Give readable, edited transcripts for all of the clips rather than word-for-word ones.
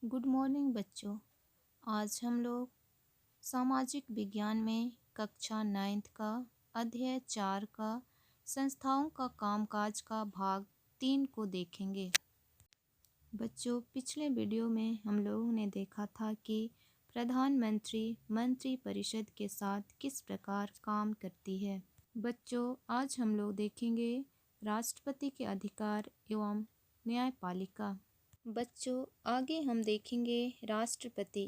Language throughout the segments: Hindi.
गुड मॉर्निंग बच्चों। आज हम लोग सामाजिक विज्ञान में कक्षा 9th का अध्याय 4 का संस्थाओं का कामकाज का भाग 3 को देखेंगे। बच्चों, पिछले वीडियो में हम लोगों ने देखा था कि प्रधानमंत्री मंत्रिपरिषद के साथ किस प्रकार काम करती है। बच्चों, आज हम लोग देखेंगे राष्ट्रपति के अधिकार एवं न्यायपालिका। बच्चों, आगे हम देखेंगे राष्ट्रपति।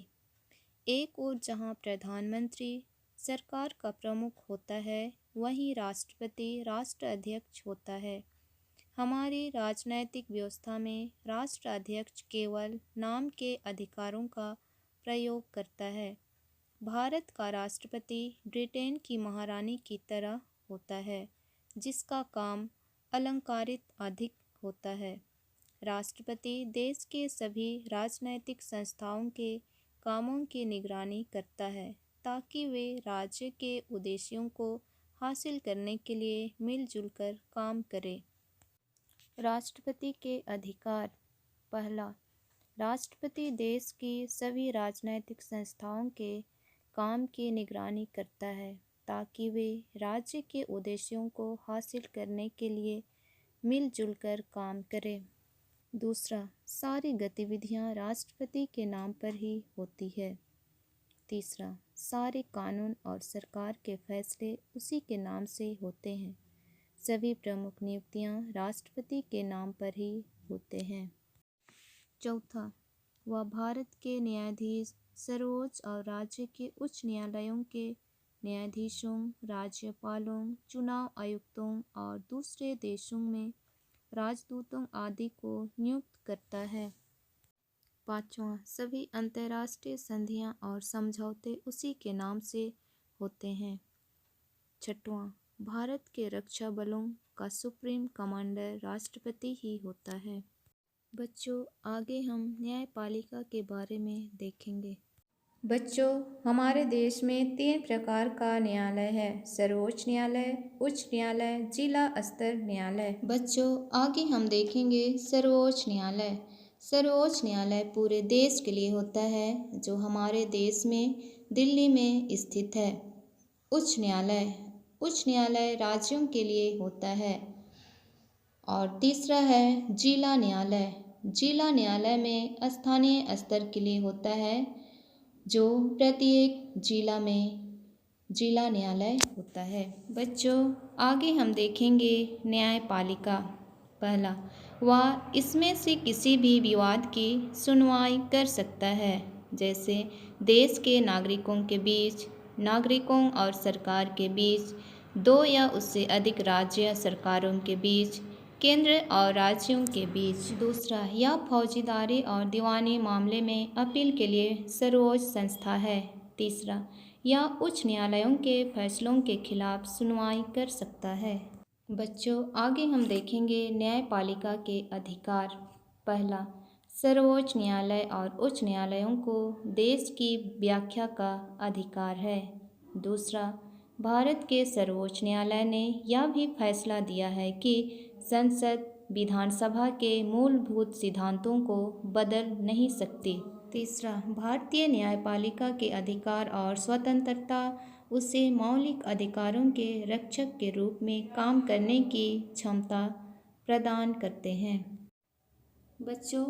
एक ओर जहां प्रधानमंत्री सरकार का प्रमुख होता है, वहीं राष्ट्रपति राष्ट्र अध्यक्ष होता है। हमारी राजनैतिक व्यवस्था में राष्ट्र अध्यक्ष केवल नाम के अधिकारों का प्रयोग करता है। भारत का राष्ट्रपति ब्रिटेन की महारानी की तरह होता है, जिसका काम अलंकारित अधिक होता है। राष्ट्रपति देश के सभी राजनैतिक संस्थाओं के कामों की निगरानी करता है, ताकि वे राज्य के उद्देश्यों को हासिल करने के लिए मिलजुल कर काम करें। राष्ट्रपति के अधिकार। पहला, राष्ट्रपति देश की सभी राजनैतिक संस्थाओं के काम की निगरानी करता है, ताकि वे राज्य के उद्देश्यों को हासिल करने के लिए मिलजुल कर काम करें। दूसरा, सारी गतिविधियां राष्ट्रपति के नाम पर ही होती है। तीसरा, सारे कानून और सरकार के फैसले उसी के नाम से होते हैं। सभी प्रमुख नियुक्तियां राष्ट्रपति के नाम पर ही होते हैं। चौथा, वह भारत के न्यायाधीश, सर्वोच्च और राज्य के उच्च न्यायालयों के न्यायाधीशों, राज्यपालों, चुनाव आयुक्तों और दूसरे देशों में राजदूतों आदि को नियुक्त करता है। पांचवा, सभी अंतर्राष्ट्रीय संधियां और समझौते उसी के नाम से होते हैं। छठवां, भारत के रक्षा बलों का सुप्रीम कमांडर राष्ट्रपति ही होता है। बच्चों, आगे हम न्यायपालिका के बारे में देखेंगे। बच्चों, हमारे देश में 3 प्रकार का न्यायालय है: सर्वोच्च न्यायालय, उच्च न्यायालय, जिला स्तर न्यायालय। बच्चों, आगे हम देखेंगे सर्वोच्च न्यायालय। सर्वोच्च न्यायालय पूरे देश के लिए होता है, जो हमारे देश में दिल्ली में स्थित है। उच्च न्यायालय राज्यों के लिए होता है। और तीसरा है जिला न्यायालय। जिला न्यायालय में स्थानीय स्तर के लिए होता है, जो प्रत्येक जिला में जिला न्यायालय होता है। बच्चों, आगे हम देखेंगे न्यायपालिका। पहला, वह इसमें से किसी भी विवाद की सुनवाई कर सकता है, जैसे देश के नागरिकों के बीच, नागरिकों और सरकार के बीच, 2 या उससे अधिक राज्य सरकारों के बीच, केंद्र और राज्यों के बीच। दूसरा, यह फौजदारी और दीवानी मामले में अपील के लिए सर्वोच्च संस्था है। तीसरा, यह उच्च न्यायालयों के फैसलों के खिलाफ सुनवाई कर सकता है। बच्चों, आगे हम देखेंगे न्यायपालिका के अधिकार। पहला, सर्वोच्च न्यायालय और उच्च न्यायालयों को देश की व्याख्या का अधिकार है। दूसरा, भारत के सर्वोच्च न्यायालय ने यह भी फैसला दिया है कि संसद विधानसभा के मूलभूत सिद्धांतों को बदल नहीं सकती। तीसरा, भारतीय न्यायपालिका के अधिकार और स्वतंत्रता उसे मौलिक अधिकारों के रक्षक के रूप में काम करने की क्षमता प्रदान करते हैं। बच्चों,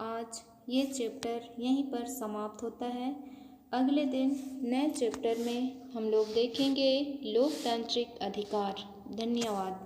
आज ये चैप्टर यहीं पर समाप्त होता है। अगले दिन नए चैप्टर में हम लोग देखेंगे लोकतांत्रिक अधिकार। धन्यवाद।